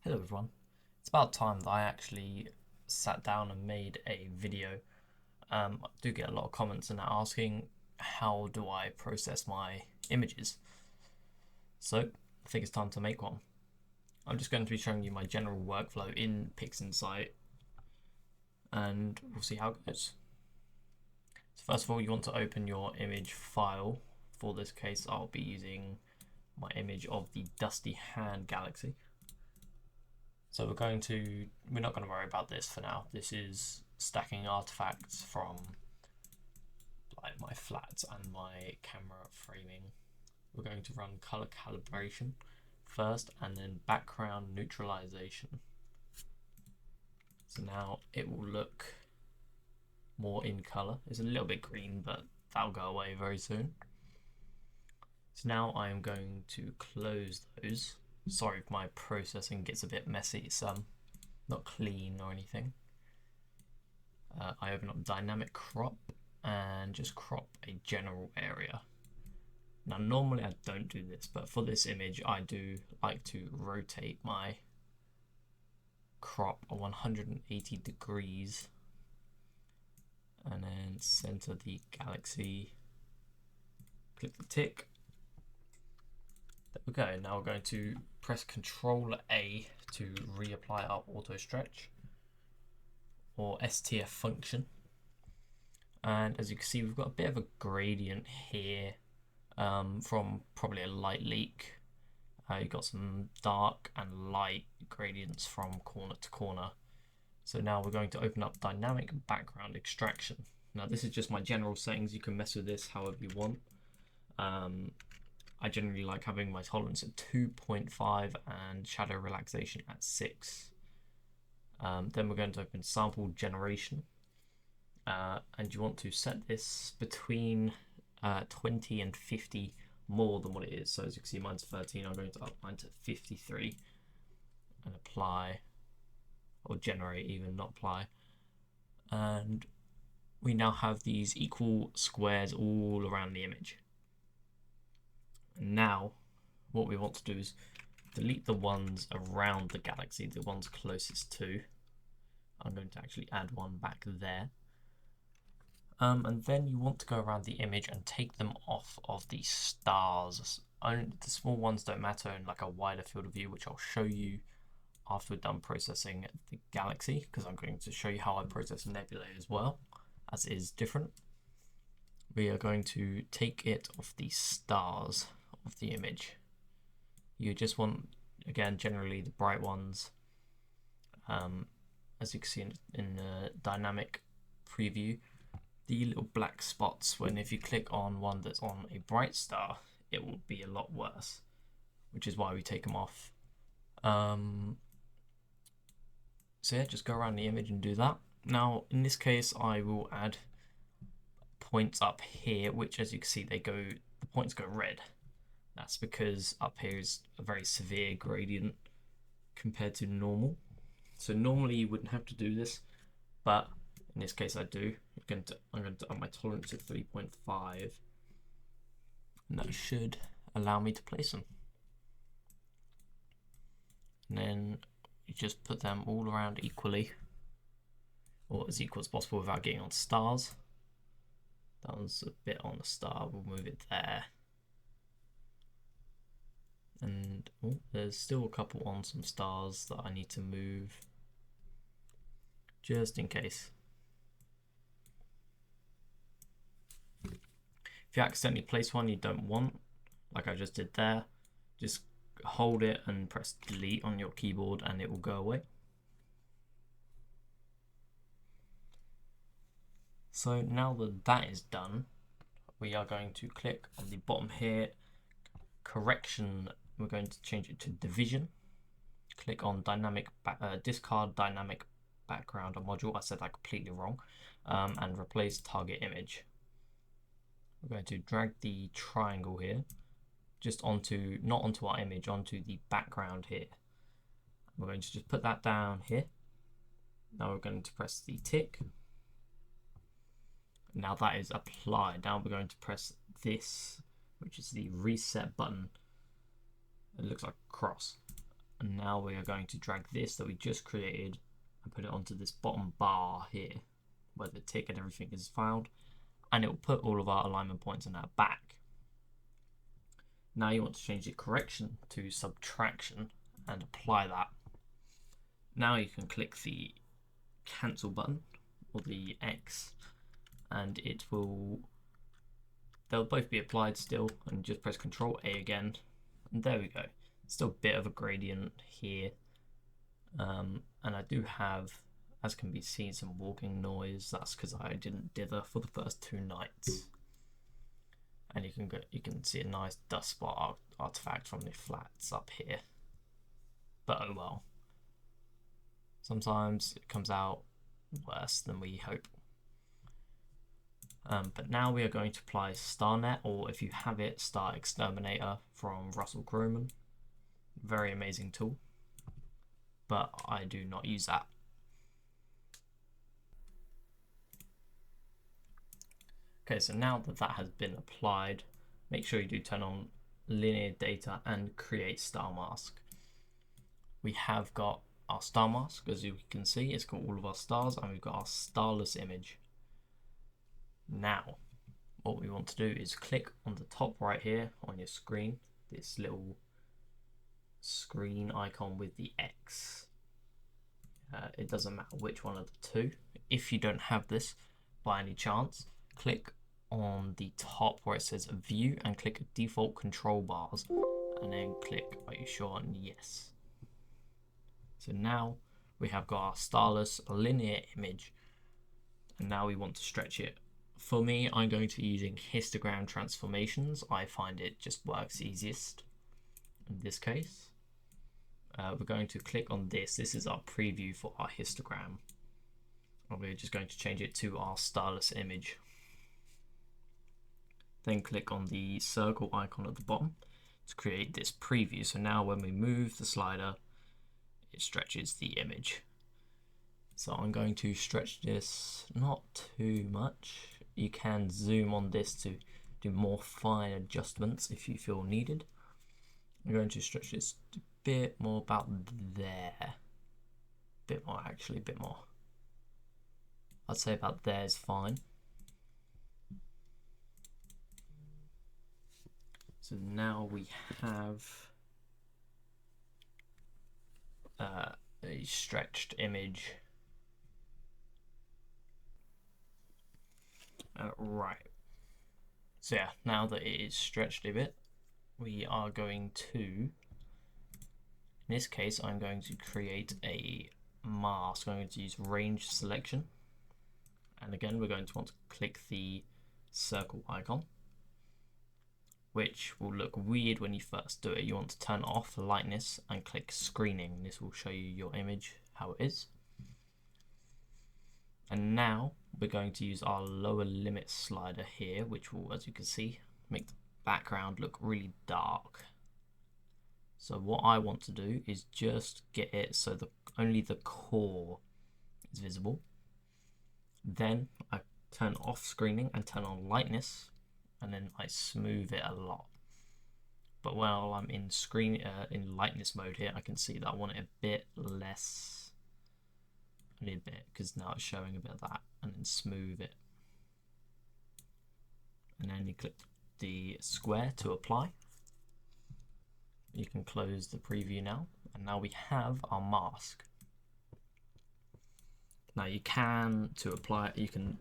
Hello everyone. It's about time that I actually sat down and made a video. I do get a lot of comments and asking how do I process my images. So I think it's time to make one. I'm just going to be showing you my general workflow in PixInsight and we'll see how it goes. So first of all, you want to open your image file. For this case, I'll be using my image of the Dusty Hand Galaxy. So we're not going to worry about this for now. This is stacking artifacts from like my flats and my camera framing. We're going to run color calibration first and then background neutralization. So now it will look more in color. It's a little bit green, but that'll go away very soon. So now I am going to close those. Sorry if my processing gets a bit messy, it's not clean or anything. I open up dynamic crop and just crop a general area. Now normally I don't do this, but for this image I do like to rotate my crop 180 degrees and then center the galaxy, click the tick. There we go. Now we're going to press Ctrl A to reapply our auto stretch or STF function. And as you can see, we've got a bit of a gradient here from probably a light leak. You've got some dark and light gradients from corner to corner. So now we're going to open up dynamic background extraction. Now this is just my general settings. You can mess with this however you want. I generally like having my tolerance at 2.5 and shadow relaxation at 6. Then we're going to open sample generation and you want to set this between 20 and 50 more than what it is. So as you can see, mine's 13. I'm going to up mine to 53 and apply, or generate even, not apply. And we now have these equal squares all around the image. Now what we want to do is delete the ones around the galaxy, the ones closest to. I'm going to actually add one back there. And then you want to go around the image and take them off of the stars. Only the small ones don't matter in like a wider field of view, which I'll show you after we're done processing the galaxy, because I'm going to show you how I process Nebula as well, as it is different. We are going to take it off the stars of the image. You just want, again, generally the bright ones. As you can see in the dynamic preview, the little black spots, when if you click on one that's on a bright star, it will be a lot worse, which is why we take them off. So yeah, just go around the image and do that. Now in this case I will add points up here, which as you can see the points go red. That's because up here is a very severe gradient compared to normal. So normally you wouldn't have to do this, but in this case I do. I'm going to up my tolerance to 3.5, and that should allow me to place them. And then you just put them all around equally, or as equal as possible without getting on stars. That one's a bit on the star, we'll move it there. And there's still a couple on some stars that I need to move, just in case. If you accidentally place one you don't want, like I just did there, just hold it and press delete on your keyboard and it will go away. So now that that is done, we are going to click on the bottom here, correction. We're going to change it to division. Click on discard dynamic background or module. I said that completely wrong. And replace target image. We're going to drag the triangle here just onto, not onto our image, onto the background here. We're going to just put that down here. Now we're going to press the tick. Now that is applied. Now we're going to press this, which is the reset button. It looks like a cross. And now we are going to drag this that we just created and put it onto this bottom bar here where the tick and everything is found, and it will put all of our alignment points in our back. Now you want to change the correction to subtraction and apply that. Now you can click the cancel button or the X, and they'll both be applied still, and just press Ctrl A again, and there we go. Still a bit of a gradient here, and I do have, as can be seen, some walking noise. That's because I didn't dither for the first 2 nights, and you can see a nice dust spot artifact from the flats up here. But oh well. Sometimes it comes out worse than we hope. But now we are going to apply StarNet, or if you have it, Star Exterminator from Russell Croman. Very amazing tool, but I do not use that. Okay, so now that that has been applied, make sure you do turn on linear data and create star mask. We have got our star mask, as you can see, it's got all of our stars, and we've got our starless image. Now, what we want to do is click on the top right here on your screen, this little screen icon with the X. It doesn't matter which one of the two. If you don't have this by any chance, click on the top where it says view and click default control bars, and then click are you sure and yes. So now we have got our starless linear image, and now we want to stretch it. For me, I'm going to be using histogram transformations. I find it just works easiest in this case. We're going to click on this. This is our preview for our histogram. And we're just going to change it to our starless image. Then click on the circle icon at the bottom to create this preview. So now when we move the slider, it stretches the image. So I'm going to stretch this not too much. You can zoom on this to do more fine adjustments if you feel needed. I'm going to stretch this a bit more, about there. A bit more, actually, a bit more. I'd say about there is fine. So now we have a stretched image. Right. So yeah, now that it is stretched a bit, we are going to, in this case, I'm going to create a mask. I'm going to use range selection. And again, we're going to want to click the circle icon, which will look weird when you first do it. You want to turn off lightness and click screening. This will show you your image, how it is. And now we're going to use our lower limit slider here, which will, as you can see, make the background look really dark. So what I want to do is just get it so that only the core is visible. Then I turn off screening and turn on lightness, and then I smooth it a lot. But while I'm in in lightness mode here, I can see that I want it a bit less, only a bit, because now it's showing a bit of that, and then smooth it. And then you click the square to apply. You can close the preview now, and now we have our mask. Now you can, to apply it, you can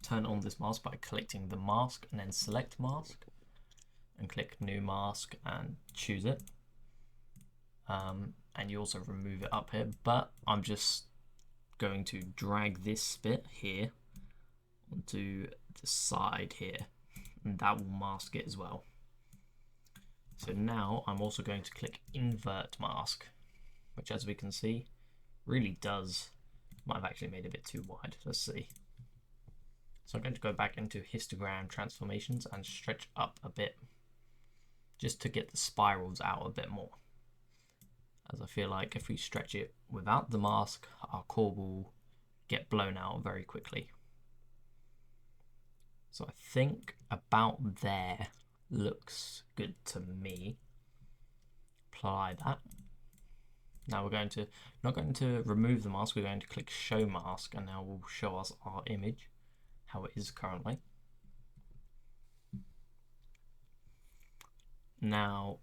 turn on this mask by clicking the mask and then select mask and click new mask and choose it. And you also remove it up here, but I'm just going to drag this bit here onto the side here, and that will mask it as well. So now I'm also going to click invert mask, which, as we can see, really does, might have actually made it a bit too wide. Let's see. So I'm going to go back into histogram transformations and stretch up a bit, just to get the spirals out a bit more, as I feel like if we stretch it without the mask, our core will get blown out very quickly. So I think about there looks good to me. Apply that. Now we're not going to remove the mask, we're going to click show mask, and now we'll show us our image, how it is currently. Now,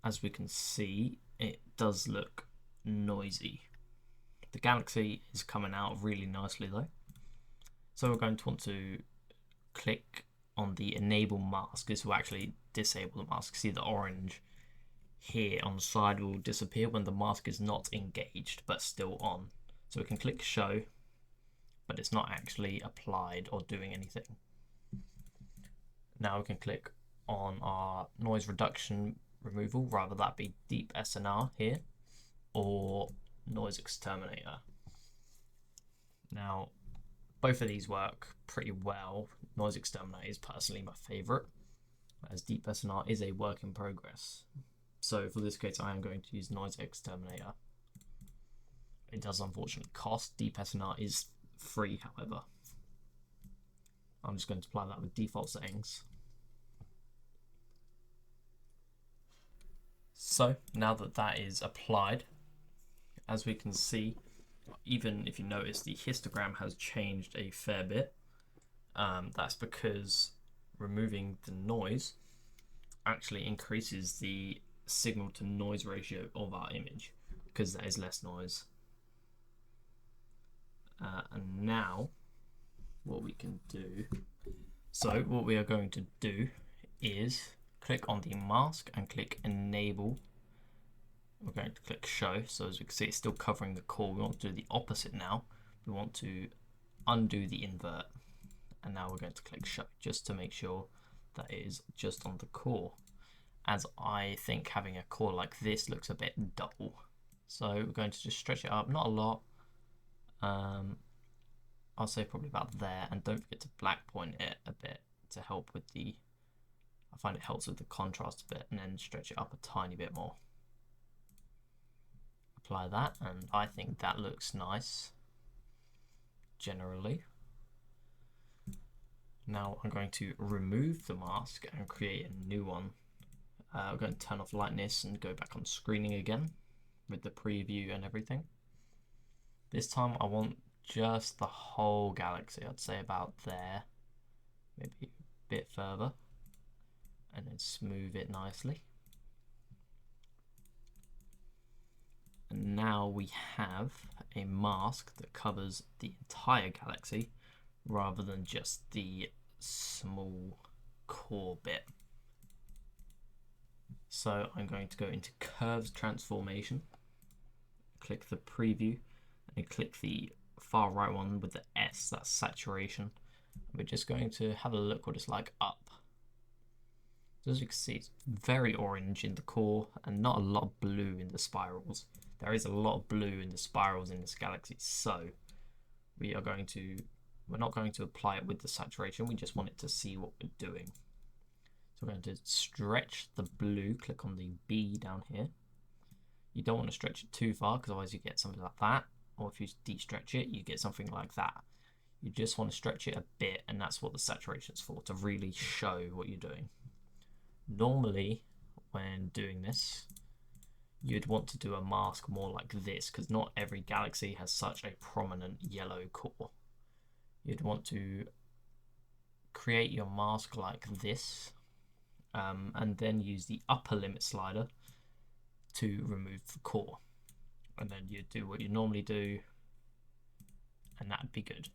as we can see, it does look noisy. The galaxy is coming out really nicely though. So we're going to want to click on the enable mask. This will actually disable the mask. See the orange here on the side will disappear when the mask is not engaged but still on. So we can click show, but it's not actually applied or doing anything. Now we can click on our noise reduction removal, rather that be deep SNR here or noise exterminator. Now both of these work pretty well. Noise exterminator is personally my favorite, as deep SNR is a work in progress. So for this case I am going to use noise exterminator. It does unfortunately cost. Deep SNR is free, however. I'm just going to apply that with default settings. So now that that is applied, as we can see, even if you notice, the histogram has changed a fair bit. That's because removing the noise actually increases the signal to noise ratio of our image, because there is less noise. And now what we can do, so what we are going to do is click on the mask and click enable. We're going to click show. So as we can see, it's still covering the core. We want to do the opposite now. We want to undo the invert, and now we're going to click show just to make sure that it is just on the core, as I think having a core like this looks a bit dull. So we're going to just stretch it up, not a lot. I'll say probably about there, and don't forget to black point it a bit to help with the, I find it helps with the contrast a bit, and then stretch it up a tiny bit more. Apply that, and I think that looks nice generally. Now I'm going to remove the mask and create a new one. We're going to turn off lightness and go back on screening again with the preview and everything. This time I want just the whole galaxy. I'd say about there, maybe a bit further, and then smooth it nicely. And now we have a mask that covers the entire galaxy rather than just the small core bit. So I'm going to go into curves transformation, click the preview, and click the far right one with the S, that's saturation. We're just going to have a look what it's like up. So as you can see, it's very orange in the core and not a lot of blue in the spirals. There is a lot of blue in the spirals in this galaxy, so we're not going to apply it with the saturation. We just want it to see what we're doing. So we're going to stretch the blue, click on the B down here. You don't want to stretch it too far, because otherwise you get something like that, or if you de-stretch it, you get something like that. You just want to stretch it a bit, and that's what the saturation is for, to really show what you're doing. Normally, when doing this, you'd want to do a mask more like this, because not every galaxy has such a prominent yellow core. You'd want to create your mask like this, and then use the upper limit slider to remove the core. And then you'd do what you normally do, and that'd be good.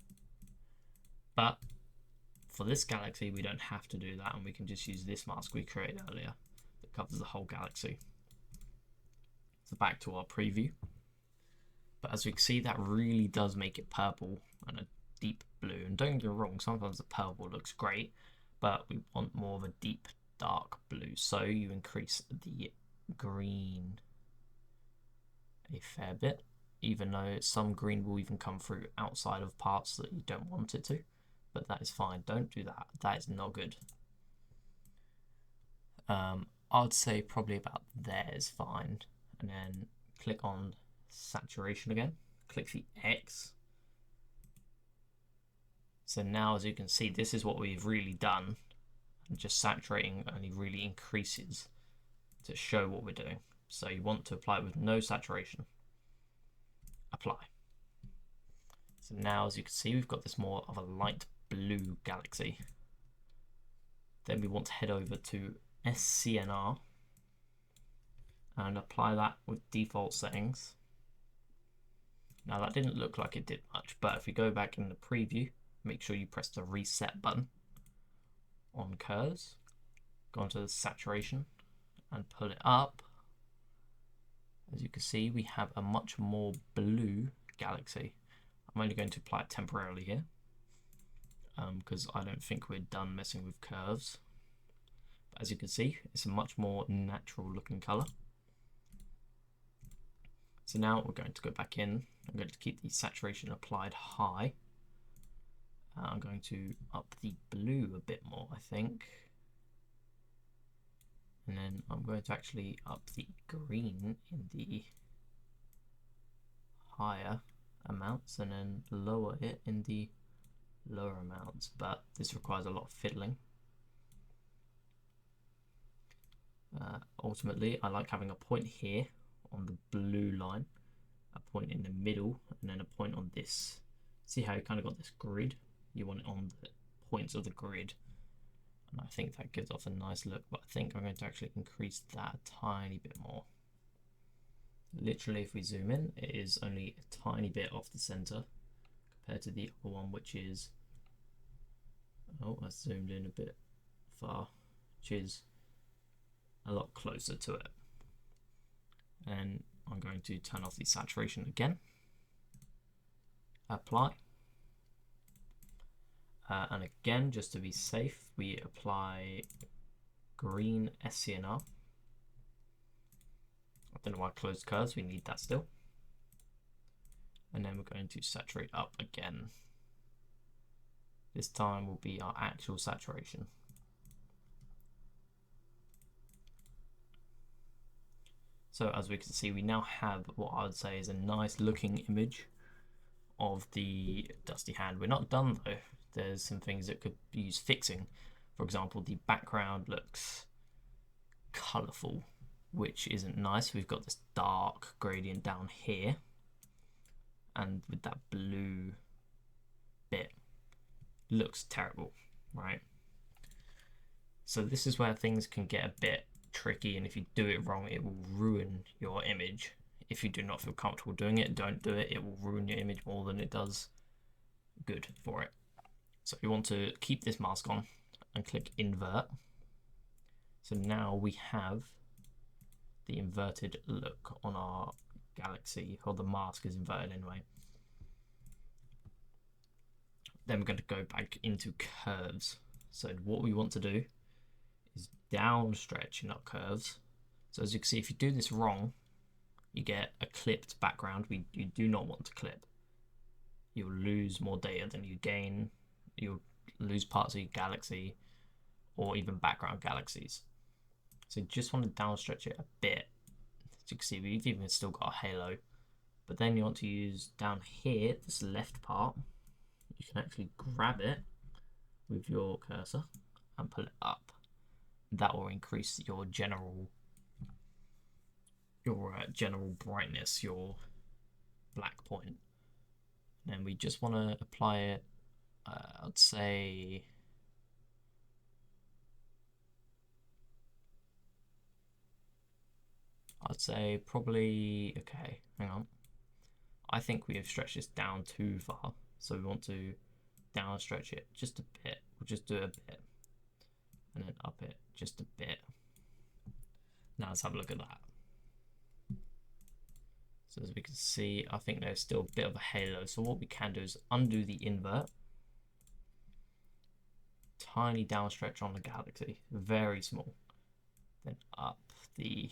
But for this galaxy, we don't have to do that, and we can just use this mask we created earlier that covers the whole galaxy. So back to our preview. But as we can see, that really does make it purple and a deep blue. And don't get me wrong, sometimes the purple looks great, but we want more of a deep dark blue. So you increase the green a fair bit, even though some green will even come through outside of parts that you don't want it to. But that is fine. Don't do that. That is not good. I'd say probably about there is fine. And then click on saturation again. Click the X. So now, as you can see, this is what we've really done. And just saturating only really increases to show what we're doing. So you want to apply it with no saturation. apply. So now, as you can see, we've got this more of a light blue galaxy. Then we want to head over to SCNR and apply that with default settings. Now that didn't look like it did much, but if we go back in the preview, make sure you press the reset button on curves, go onto the saturation and pull it up. As you can see, we have a much more blue galaxy. I'm only going to apply it temporarily here because I don't think we're done messing with curves. But as you can see, it's a much more natural looking color. So now we're going to go back in. I'm going to keep the saturation applied high. I'm going to up the blue a bit more, I think. And then I'm going to actually up the green in the higher amounts and then lower it in the lower amounts. But this requires a lot of fiddling. Ultimately, I like having a point here on the blue line, a point in the middle, and then a point on this. See how you kind of got this grid? You want it on the points of the grid. And I think that gives off a nice look, but I think I'm going to actually increase that a tiny bit more. Literally, if we zoom in, it is only a tiny bit off the center compared to the other one, which is, oh, I zoomed in a bit far, which is a lot closer to it. And I'm going to turn off the saturation again, apply. And again, just to be safe, we apply green SCNR. I don't know why I closed curves, we need that still. And then we're going to saturate up again. This time will be our actual saturation. So as we can see, we now have what I would say is a nice looking image of the dusty hand. We're not done though. There's some things that could use fixing. For example, the background looks colorful, which isn't nice. We've got this dark gradient down here, and with that blue bit, looks terrible, right? So this is where things can get a bit tricky, and if you do it wrong, it will ruin your image. If you do not feel comfortable doing it, don't do it. It will ruin your image more than it does good for it. So we want to keep this mask on and click invert. So now we have the inverted look on our galaxy, or the mask is inverted anyway. Then we're going to go back into curves. So what we want to do is down stretch in our curves. So as you can see, if you do this wrong, you get a clipped background. You do not want to clip. You'll lose more data than you gain. You'll lose parts of your galaxy or even background galaxies. So you just want to down stretch it a bit. As you can see, we've even still got a halo. But then you want to use down here, this left part, you can actually grab it with your cursor and pull it up. That will increase your general brightness, your black point. And then we just want to apply it, I'd say probably, okay, hang on. I think we have stretched this down too far. So we want to down stretch it just a bit. We'll just do a bit. And then up it just a bit. Now let's have a look at that. So as we can see, I think there's still a bit of a halo. So what we can do is undo the invert. Tiny down stretch on the galaxy, very small. Then up the,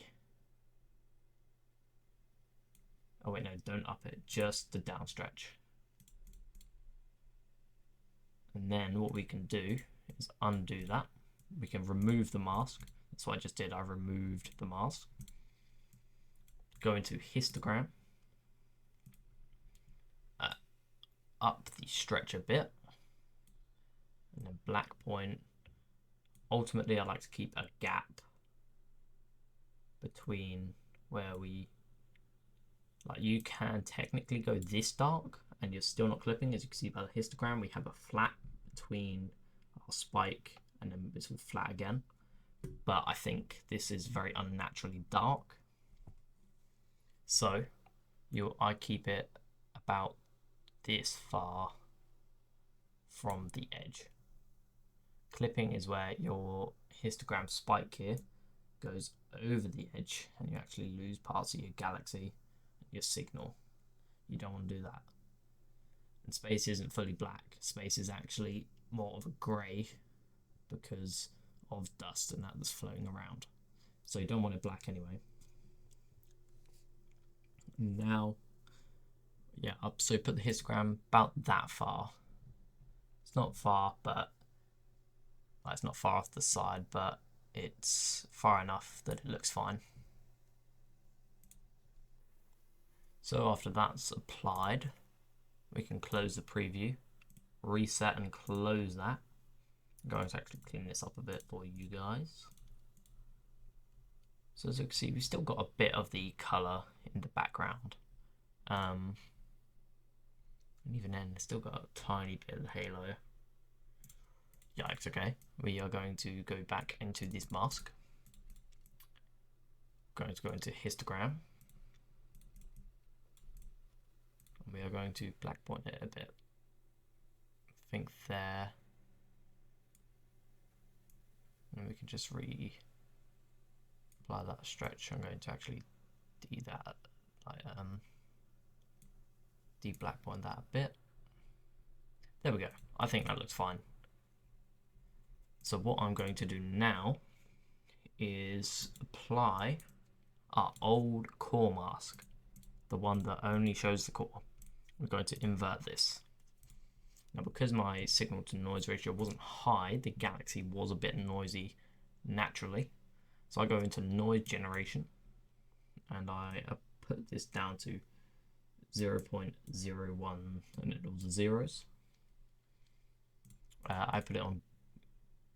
oh wait, no, don't up it, just the down stretch. And then what we can do is undo that. We can remove the mask. That's what I just did, I removed the mask. Go into histogram, up the stretch a bit, and then black point. Ultimately, I like to keep a gap between where we Like, you can technically go this dark and you're still not clipping. As you can see by the histogram, we have a flat between our spike and then it's all flat again. But I think this is very unnaturally dark. So I keep it about this far from the edge. Clipping is where your histogram spike here goes over the edge and you actually lose parts of your galaxy, your signal. You don't want to do that. And space isn't fully black. Space is actually more of a grey because of dust and that's floating around. So you don't want it black anyway. Now, yeah, so put the histogram about that far. It's not far, but it's not far off the side, but it's far enough that it looks fine. So after that's applied, we can close the preview, reset and close that. I'm going to actually clean this up a bit for you guys. So as you can see, we've still got a bit of the color in the background. And even then, it's still got a tiny bit of the halo. Yikes, okay. We are going to go back into this mask. Going to go into histogram. And we are going to black point it a bit. I think there. And we can just apply that stretch. I'm going to actually de-black point that a bit. There we go. I think that looks fine. So what I'm going to do now is apply our old core mask, the one that only shows the core. We're going to invert this. Now, because my signal to noise ratio wasn't high, the galaxy was a bit noisy naturally. So I go into noise generation and I put this down to 0.01 and it all the zeros. I put it on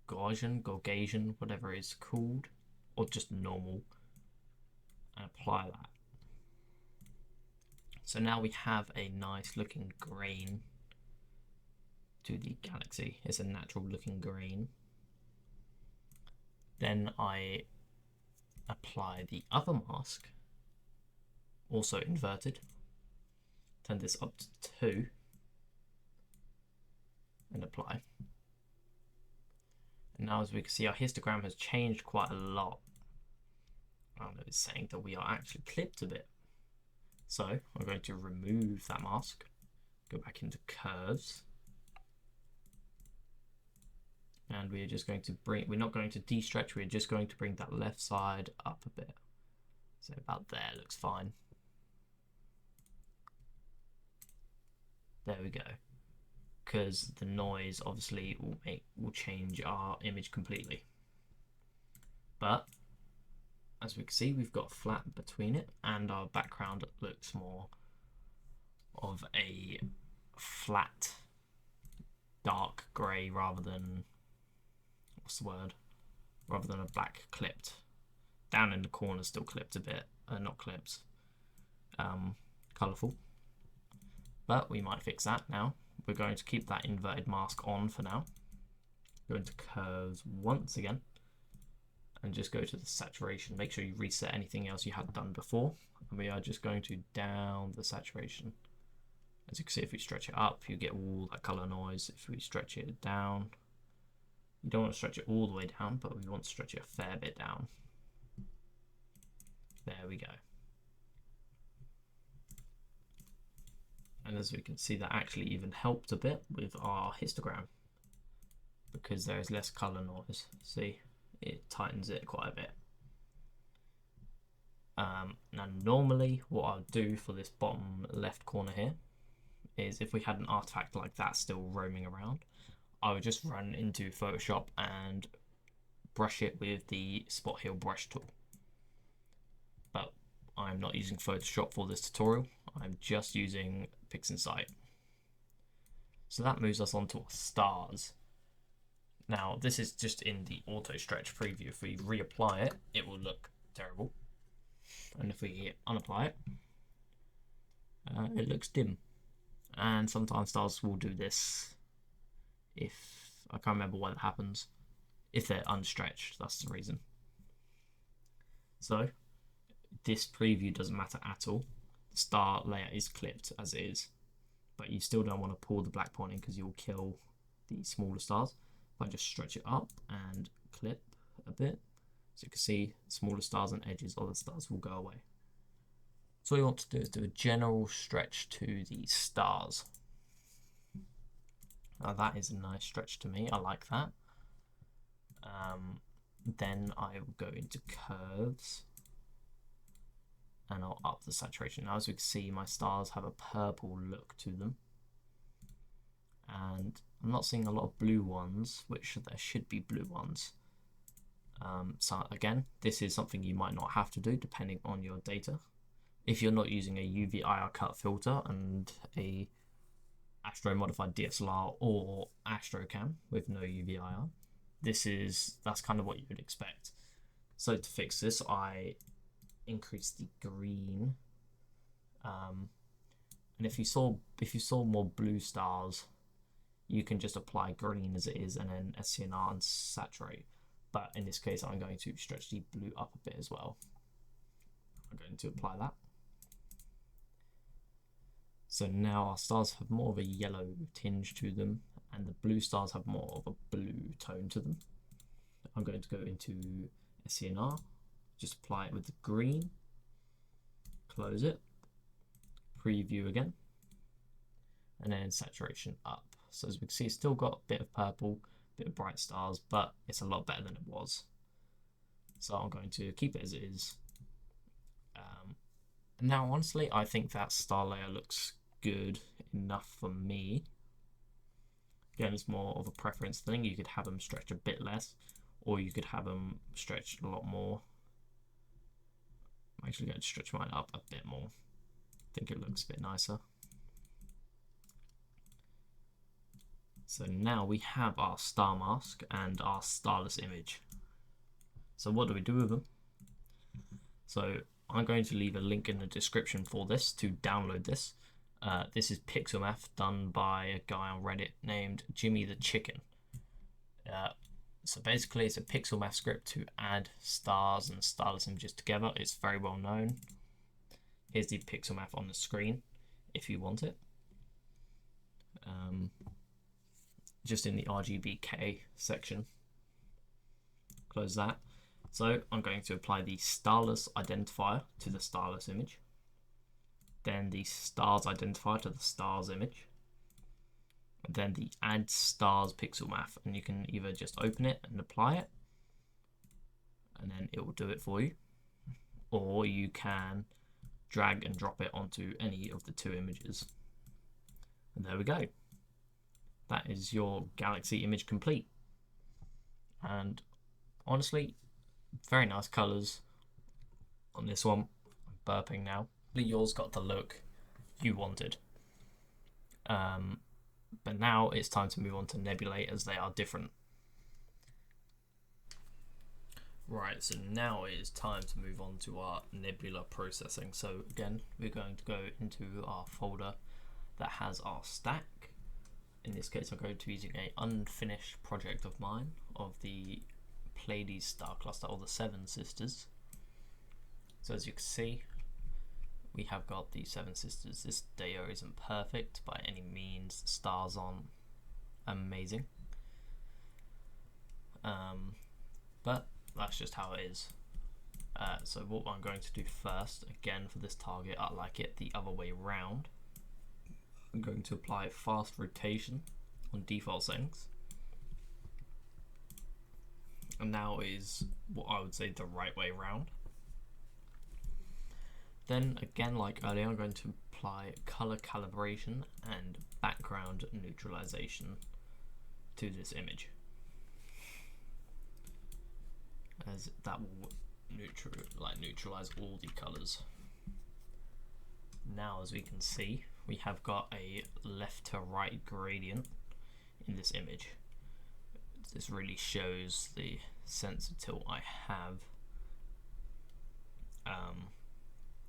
Gaussian, whatever it's called, or just normal, and apply that. So now we have a nice looking grain to the galaxy. It's a natural looking grain. Then I apply the other mask, also inverted. Turn this up to 2 and apply. And now as we can see, our histogram has changed quite a lot. It's saying that we are actually clipped a bit. So I'm going to remove that mask, go back into curves. And we're just going to we're not going to de-stretch, we're just going to bring that left side up a bit. So about there looks fine. There we go. Because the noise obviously will change our image completely. But as we can see, we've got flat between it and our background looks more of a flat dark grey rather than, what's the word, rather than a black clipped. Down in the corner still clipped a bit, not clipped, colourful. But we might fix that now. We're going to keep that inverted mask on for now. Go into curves once again and just go to the saturation. Make sure you reset anything else you had done before. And we are just going to down the saturation. As you can see, if we stretch it up, you get all that color noise. If we stretch it down, you don't want to stretch it all the way down, but we want to stretch it a fair bit down. There we go. And as we can see, that actually even helped a bit with our histogram because there is less color noise. See, it tightens it quite a bit. Now normally what I'll do for this bottom left corner here is, if we had an artifact like that still roaming around, I would just run into Photoshop and brush it with the spot heal brush tool. But I'm not using Photoshop for this tutorial. I'm just using PixInsight. So that moves us on to our stars. Now this is just in the auto stretch preview. If we reapply it, it will look terrible. And if we unapply it, it looks dim. And sometimes stars will do this if I can't remember why that happens. If they're unstretched, that's the reason. So this preview doesn't matter at all. The star layer is clipped as it is, but you still don't want to pull the black point in because you'll kill the smaller stars. If I just stretch it up and clip a bit, so you can see smaller stars and edges of the stars will go away. So what you want to do is do a general stretch to the stars. Now that is a nice stretch to me, I like that. Then I will go into curves and I'll up the saturation. Now as we can see, my stars have a purple look to them. And I'm not seeing a lot of blue ones, which there should be blue ones. So again, this is something you might not have to do depending on your data. If you're not using a UV IR cut filter and a Astro modified DSLR or Astrocam with no UV IR, that's kind of what you would expect. So to fix this, I increase the green, and if you saw more blue stars, you can just apply green as it is and then SCNR and saturate. But in this case, I'm going to stretch the blue up a bit as well. I'm going to apply that. So now our stars have more of a yellow tinge to them, and the blue stars have more of a blue tone to them. I'm going to go into SCNR, just apply it with the green, close it, preview again, and then saturation up. So as we can see, it's still got a bit of purple, a bit of bright stars, but it's a lot better than it was. So I'm going to keep it as it is. Now, honestly, I think that star layer looks good enough for me. Again, it's more of a preference thing. You could have them stretch a bit less, or you could have them stretched a lot more. I'm actually going to stretch mine up a bit more. I think it looks a bit nicer. So now we have our star mask and our starless image. So what do we do with them? So I'm going to leave a link in the description for this to download this. This is Pixelmath, done by a guy on Reddit named JimmyTheChicken. So basically it's a Pixelmath script to add stars and starless images together. It's very well known. Here's the Pixelmath on the screen if you want it. Just in the RGBK section. Close that. So I'm going to apply the starless identifier to the starless image, then the stars identifier to the stars image, and then the add stars Pixelmath, and you can either just open it and apply it, and then it will do it for you, or you can drag and drop it onto any of the two images. And there we go. That is your galaxy image complete. And honestly, very nice colours on this one. I'm burping now. Yours got the look you wanted. But now it's time to move on to Nebula as they are different. Right, so now it is time to move on to our Nebula processing. So again, we're going to go into our folder that has our stack. In this case, I'm going to be using an unfinished project of mine of the Pleiades star cluster, or the Seven Sisters. So as you can see, we have got the Seven Sisters. This data isn't perfect by any means. The stars aren't amazing, but that's just how it is. So what I'm going to do first, again for this target, I like it the other way round. I'm going to apply fast rotation on default settings. And now is what I would say the right way round. Then again, like earlier, I'm going to apply color calibration and background neutralization to this image, as that will neutralize all the colors. Now, as we can see, we have got a left to right gradient in this image. This really shows the sensor tilt I have,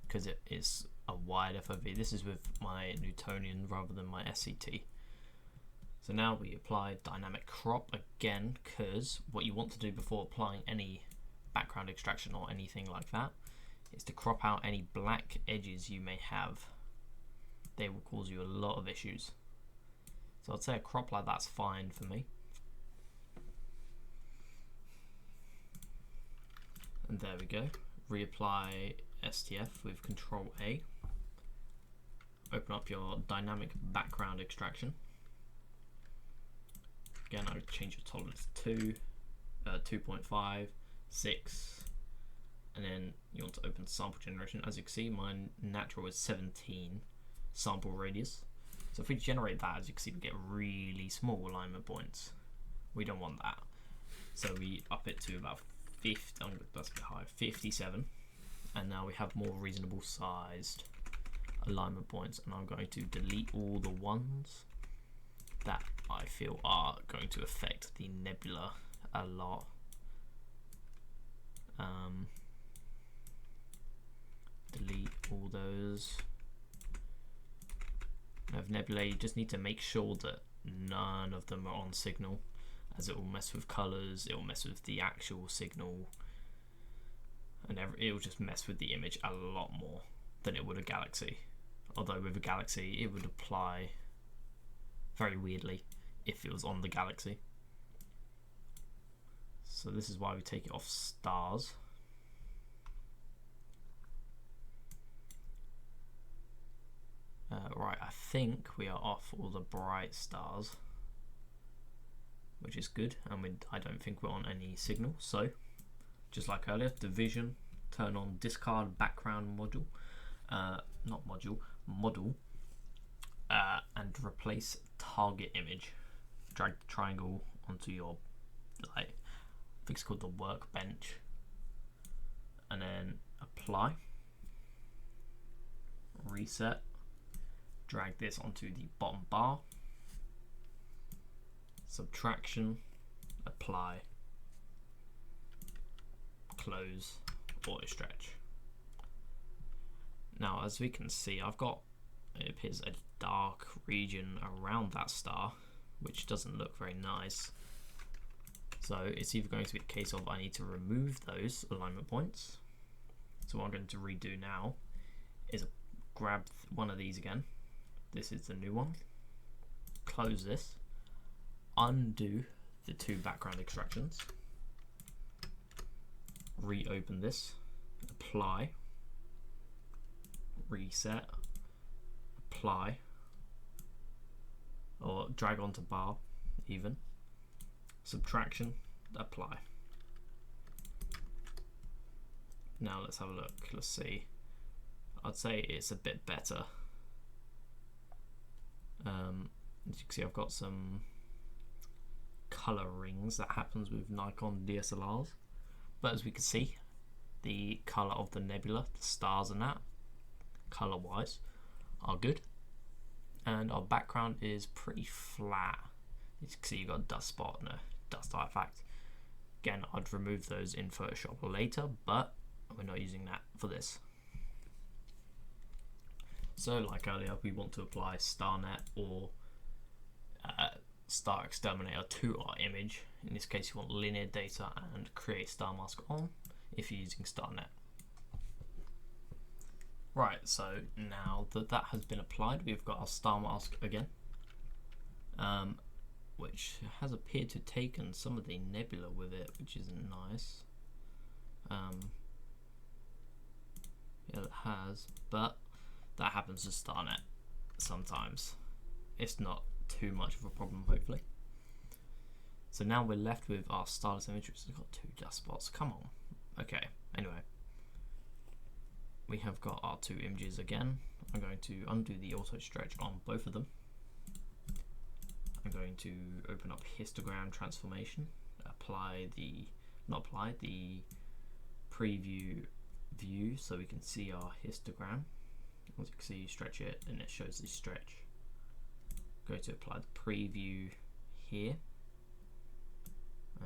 because it is a wide FOV. This is with my Newtonian rather than my SCT. So now we apply dynamic crop again, because what you want to do before applying any background extraction or anything like that is to crop out any black edges you may have. They will cause you a lot of issues. So I'd say a crop like that's fine for me. And there we go. Reapply STF with Control A. Open up your dynamic background extraction. Again, I would change your tolerance to 2.5, 6, and then you want to open sample generation. As you can see, my natural is 17 sample radius. So if we generate that, as you can see, we get really small alignment points. We don't want that. So we up it to about 50, that's a bit high, 57. And now we have more reasonable sized alignment points. And I'm going to delete all the ones that I feel are going to affect the nebula a lot. Delete all those. Of nebula, you just need to make sure that none of them are on signal, as it will mess with colors, it will mess with the actual signal, and it will just mess with the image a lot more than it would a galaxy. Although with a galaxy it would apply very weirdly if it was on the galaxy. So this is why we take it off stars. Right, I think we are off all the bright stars, which is good, and I don't think we're on any signal. So just like earlier, division, turn on discard background module, model, and replace target image. Drag the triangle onto your, I think it's called the workbench, and then apply, reset, drag this onto the bottom bar, subtraction, apply, close, auto stretch. Now as we can see, I've got, it appears, a dark region around that star, which doesn't look very nice. So it's either going to be a case of I need to remove those alignment points. So what I'm going to redo now is grab one of these again. This is the new one. Close this. Undo the two background extractions. Reopen this. Apply. Reset. Apply. Or drag onto bar, even. Subtraction. Apply. Now let's have a look. Let's see. I'd say it's a bit better. As you can see, I've got some color rings that happens with Nikon DSLRs, but as we can see, the color of the nebula, the stars and that, color wise, are good, and our background is pretty flat. As you can see, you've got a dust spot and a dust artifact. Again, I'd remove those in Photoshop later, but we're not using that for this. So like earlier, we want to apply StarNet or Star Exterminator to our image. In this case, you want linear data and create star mask on if you're using StarNet. Right, so now that that has been applied, we've got our star mask again, which has appeared to have taken some of the nebula with it, which isn't nice. Yeah, it has, but that happens to StarNet sometimes. It's not too much of a problem, hopefully. So now we're left with our Starless image, which has got two dust spots. Come on. Okay, anyway. We have got our two images again. I'm going to undo the auto stretch on both of them. I'm going to open up histogram transformation, the preview view so we can see our histogram. As you can see, you stretch it and it shows the stretch. Go to apply the preview here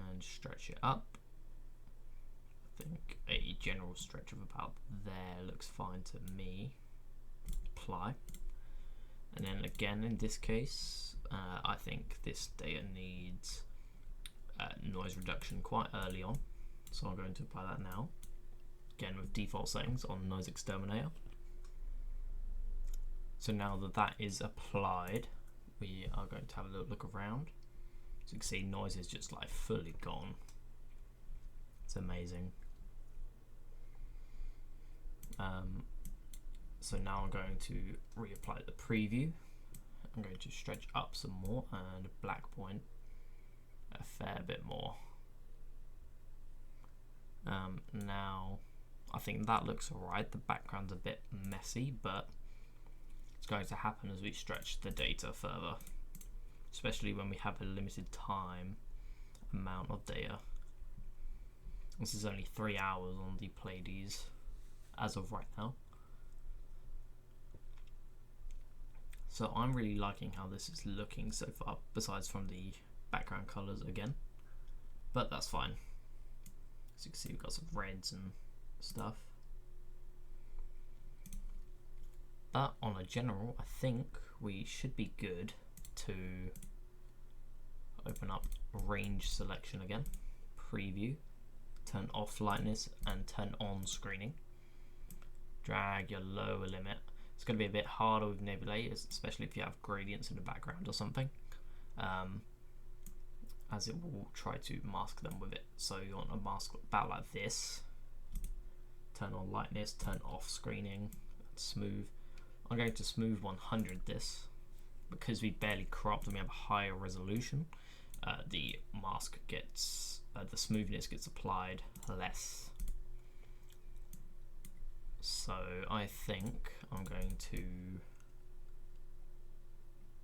and stretch it up. I think a general stretch of about there looks fine to me. apply. And then again, in this case, I think this data needs noise reduction quite early on. So I'm going to apply that now. Again, with default settings on Noise Exterminator. So now that that is applied, we are going to have a little look around. So you can see noise is just like fully gone. It's amazing. So now I'm going to reapply the preview. I'm going to stretch up some more and black point a fair bit more. Now I think that looks alright. The background's a bit messy, but it's going to happen as we stretch the data further, especially when we have a limited time amount of data. This is only 3 hours on the Pleiades as of right now. So I'm really liking how this is looking so far, besides from the background colors again, but that's fine. As you can see, we've got some reds and stuff. But on a general, I think we should be good to open up range selection again, preview, turn off lightness and turn on screening. Drag your lower limit. It's going to be a bit harder with Nebula, especially if you have gradients in the background or something, as it will try to mask them with it. So you want to mask about like this. Turn on lightness, turn off screening, smooth. I'm going to smooth 100 this, because we barely cropped and we have a higher resolution. The mask gets, the smoothness gets applied less. So I think I'm going to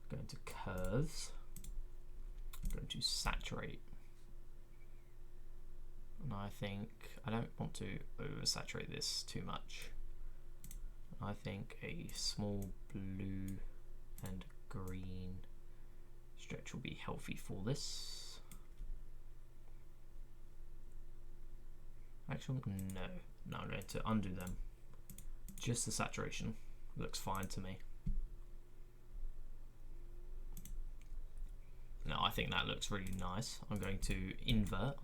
go into curves, I'm going to saturate, and I think I don't want to oversaturate this too much. I think a small blue and green stretch will be healthy for this. Actually, no, I'm going to undo them. Just the saturation looks fine to me. No, I think that looks really nice. I'm going to invert,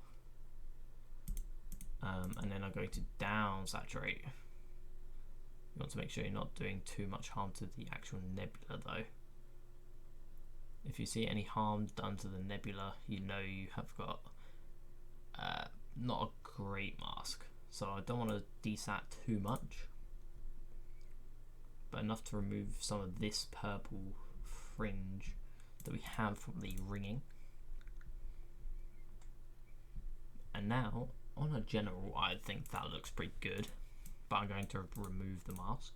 and then I'm going to down saturate. You want to make sure you're not doing too much harm to the actual nebula though. If you see any harm done to the nebula, you know you have got not a great mask. So I don't want to desat too much, but enough to remove some of this purple fringe that we have from the ringing. And now, on a general, I think that looks pretty good, but I'm going to remove the mask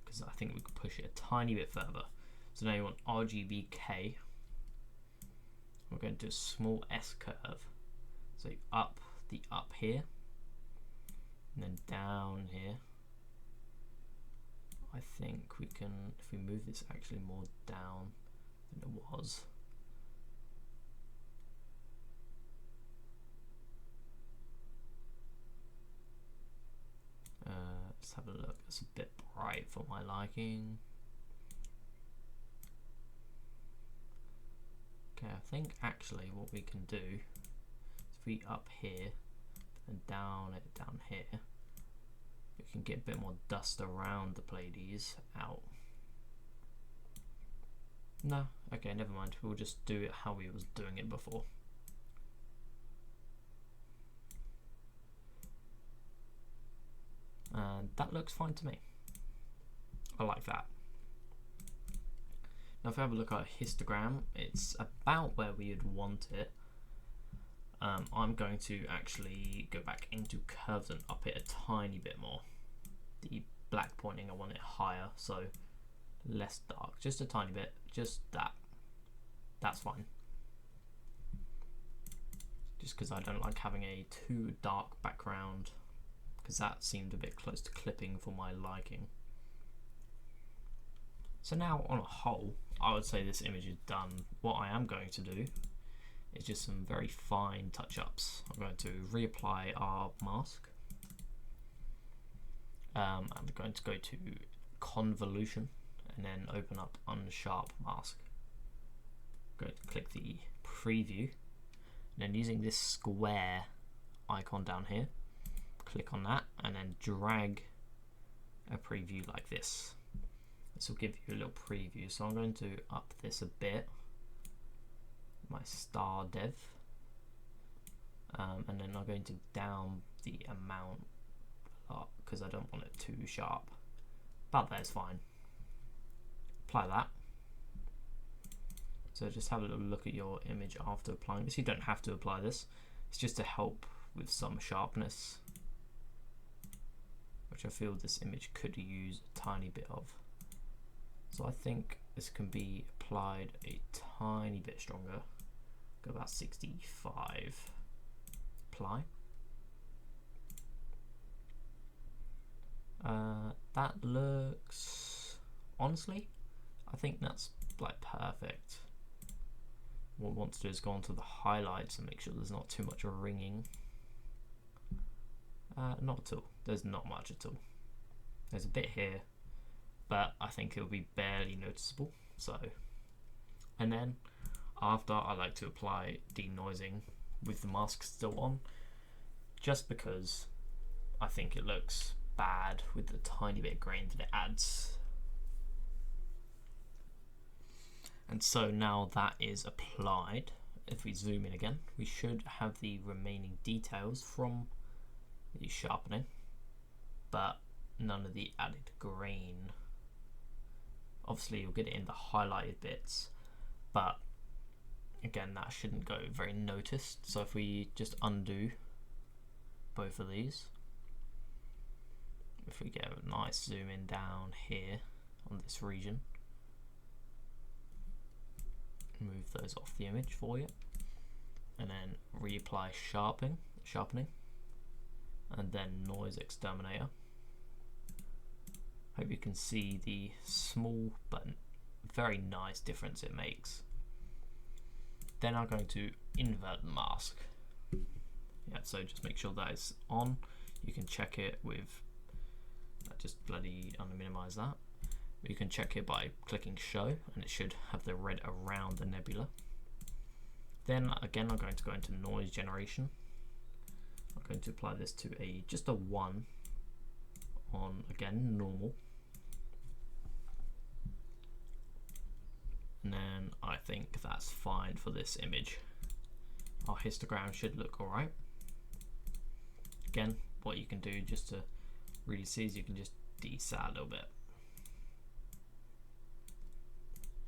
because I think we could push it a tiny bit further. So now you want RGBK. We're going to do a small S curve. So up here, and then down here. I think we can, if we move this actually more down than it was. Let's have a look. It's a bit bright for my liking. Okay, I think actually what we can do is if we up here and down it down here, we can get a bit more dust around the Pleiades out. No, okay, never mind. We'll just do it how we was doing it before. And that looks fine to me. I like that. Now if we have a look at a histogram, it's about where we would want it. I'm going to actually go back into curves and up it a tiny bit more. The black pointing, I want it higher, so less dark, just a tiny bit, just that. That's fine. Just because I don't like having a too dark background, because that seemed a bit close to clipping for my liking. So now on a whole, I would say this image is done. What I am going to do is just some very fine touch-ups. I'm going to reapply our mask. I'm going to go to convolution, and then open up unsharp mask. Go to click the preview, and then using this square icon down here, click on that and then drag a preview like this. This will give you a little preview, so I'm going to up this a bit, my star dev, and then I'm going to down the amount because I don't want it too sharp. About that is fine. Apply that. So just have a little look at your image after applying this. You don't have to apply this. It's just to help with some sharpness, which I feel this image could use a tiny bit of. So I think this can be applied a tiny bit stronger. Go about 65. Apply. That looks, honestly, I think that's like perfect. What I want to do is go onto the highlights and make sure there's not too much ringing. Not at all. There's not much at all. There's a bit here, but I think it'll be barely noticeable. So, and then after, I like to apply denoising with the mask still on, just because I think it looks bad with the tiny bit of grain that it adds. And so now that is applied, if we zoom in again, we should have the remaining details from the sharpening, but none of the added grain. Obviously you'll get it in the highlighted bits, but again, that shouldn't go very noticed. So if we just undo both of these, if we get a nice zoom in down here on this region, move those off the image for you, and then reapply sharpening, and then noise exterminator. Hope you can see the small but very nice difference it makes. Then I'm going to invert the mask. Yeah, so just make sure that is on. You can check it with, just bloody unminimize that. You can check it by clicking show, and it should have the red around the nebula. Then again, I'm going to go into noise generation. I'm going to apply this to just a 1 on, again, normal. And then I think that's fine for this image. Our histogram should look alright. Again, what you can do just to really see is you can just desat a little bit.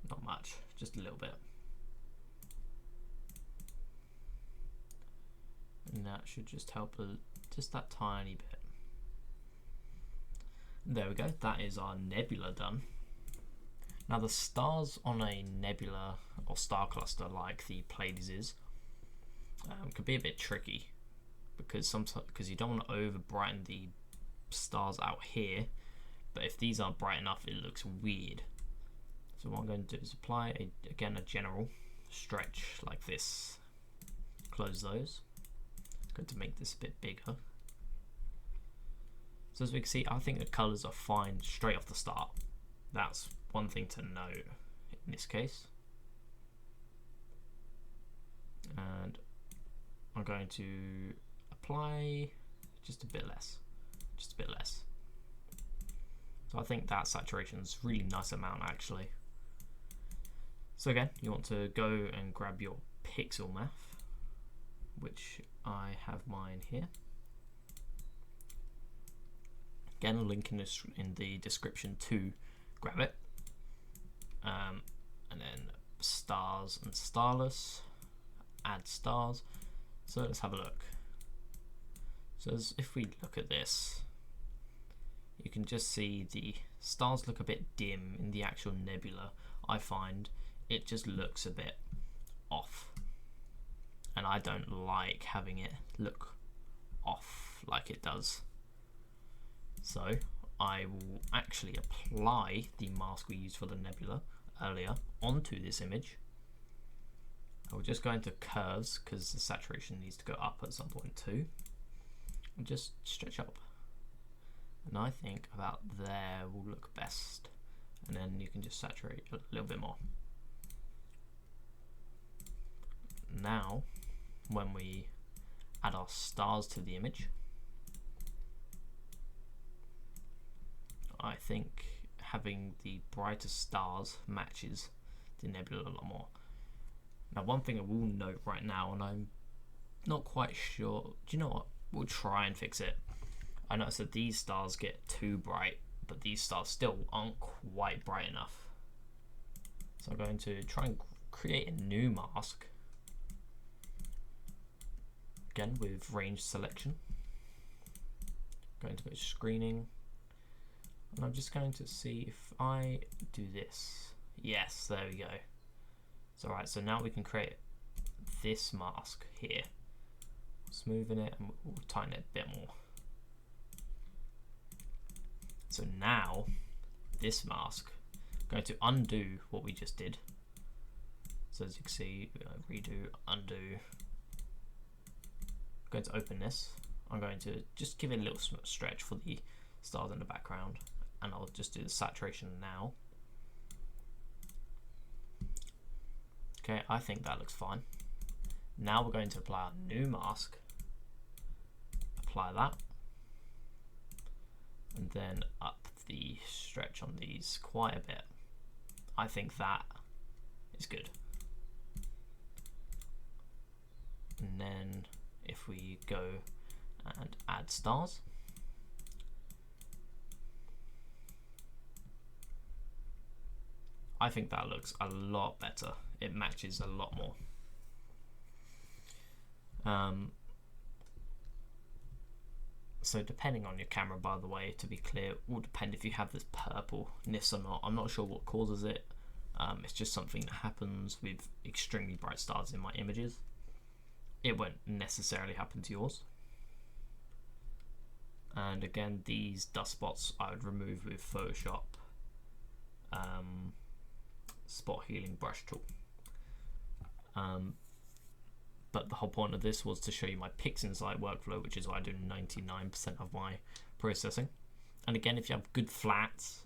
Not much, just a little bit. And that should just help just that tiny bit. There we go, that is our nebula done. Now the stars on a nebula or star cluster like the Pleiades is could be a bit tricky, because you don't want to over brighten the stars out here, but if these aren't bright enough it looks weird. So what I'm going to do is apply again a general stretch like this, close those. I'm going to make this a bit bigger. So as we can see, I think the colors are fine straight off the start. That's one thing to note in this case. And I'm going to apply just a bit less, So I think that saturation is really nice amount actually. So again, you want to go and grab your Pixelmath, which I have mine here. Again, a link in the description to grab it. And then stars and starless, add stars. So let's have a look. So if we look at this, you can just see the stars look a bit dim in the actual nebula. I find it just looks a bit off, and I don't like having it look off like it does. So I will actually apply the mask we used for the nebula earlier onto this image. I will just go into curves because the saturation needs to go up at some point too, and just stretch up. And I think about there will look best. And then you can just saturate a little bit more. Now, when we add our stars to the image, I think having the brighter stars matches the nebula a lot more. Now, one thing I will note right now, and I'm not quite sure, do you know what? We'll try and fix it. I noticed that these stars get too bright, but these stars still aren't quite bright enough. So I'm going to try and create a new mask. Again, with range selection. Going to go screening. And I'm just going to see if I do this. Yes, there we go. So right, so now we can create this mask here. Smoothing it and we'll tighten it a bit more. So now this mask, I'm going to undo what we just did. So as you can see, redo, undo. I'm going to open this. I'm going to just give it a little stretch for the stars in the background, and I'll just do the saturation now. Okay, I think that looks fine. Now we're going to apply our new mask. Apply that. And then up the stretch on these quite a bit. I think that is good. And then if we go and add stars, I think that looks a lot better. It matches a lot more. So depending on your camera, by the way, to be clear, it will depend if you have this purpleness or not. I'm not sure what causes it. It's just something that happens with extremely bright stars in my images. It won't necessarily happen to yours. And again, these dust spots I would remove with Photoshop spot healing brush tool. But the whole point of this was to show you my PixInsight workflow, which is what I do 99% of my processing. And again, if you have good flats,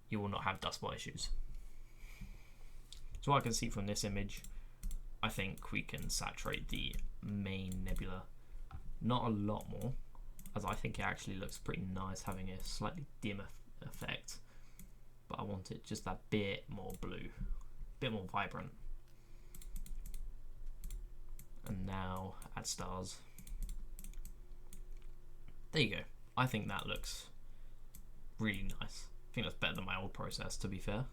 you will not have dust spot issues. So what I can see from this image, I think we can saturate the main nebula not a lot more, as I think it actually looks pretty nice having a slightly dim effect, but I want it just that bit more blue, a bit more vibrant. And now add stars. There you go. I think that looks really nice. I think that's better than my old process, to be fair.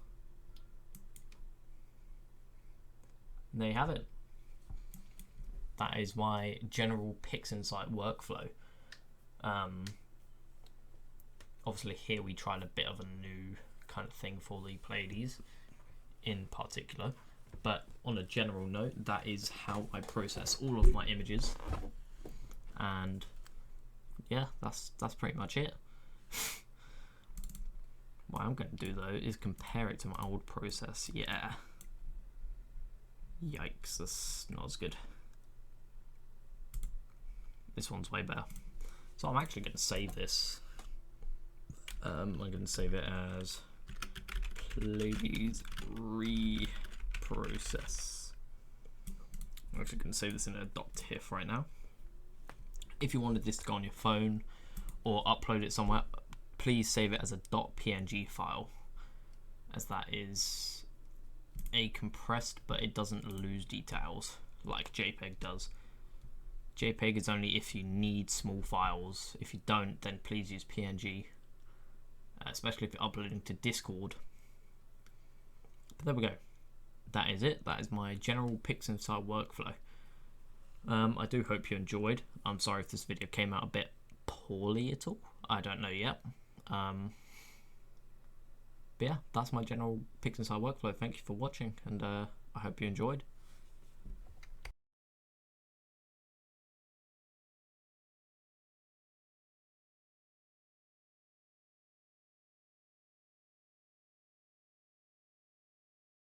And there you have it. That is my general PixInsight workflow. Obviously here we tried a bit of a new kind of thing for the Pleiades in particular, but on a general note, that is how I process all of my images. And yeah, that's pretty much it. What I'm going to do though is compare it to my old process. Yeah. Yikes, that's not as good. This one's way better. So I'm actually going to save this. I'm going to save it as Pleiades reprocess. I'm actually going to save this in a .tiff right now. If you wanted this to go on your phone or upload it somewhere, please save it as a .png file, as that is a compressed, but it doesn't lose details like JPEG does. JPEG is only if you need small files. If you don't, then please use PNG, especially if you're uploading to Discord. But there we go. That is it. That is my general PixInsight workflow. I do hope you enjoyed. I'm sorry if this video came out a bit poorly at all. I don't know yet. But yeah, that's my general PixInsight workflow. Thank you for watching, and I hope you enjoyed.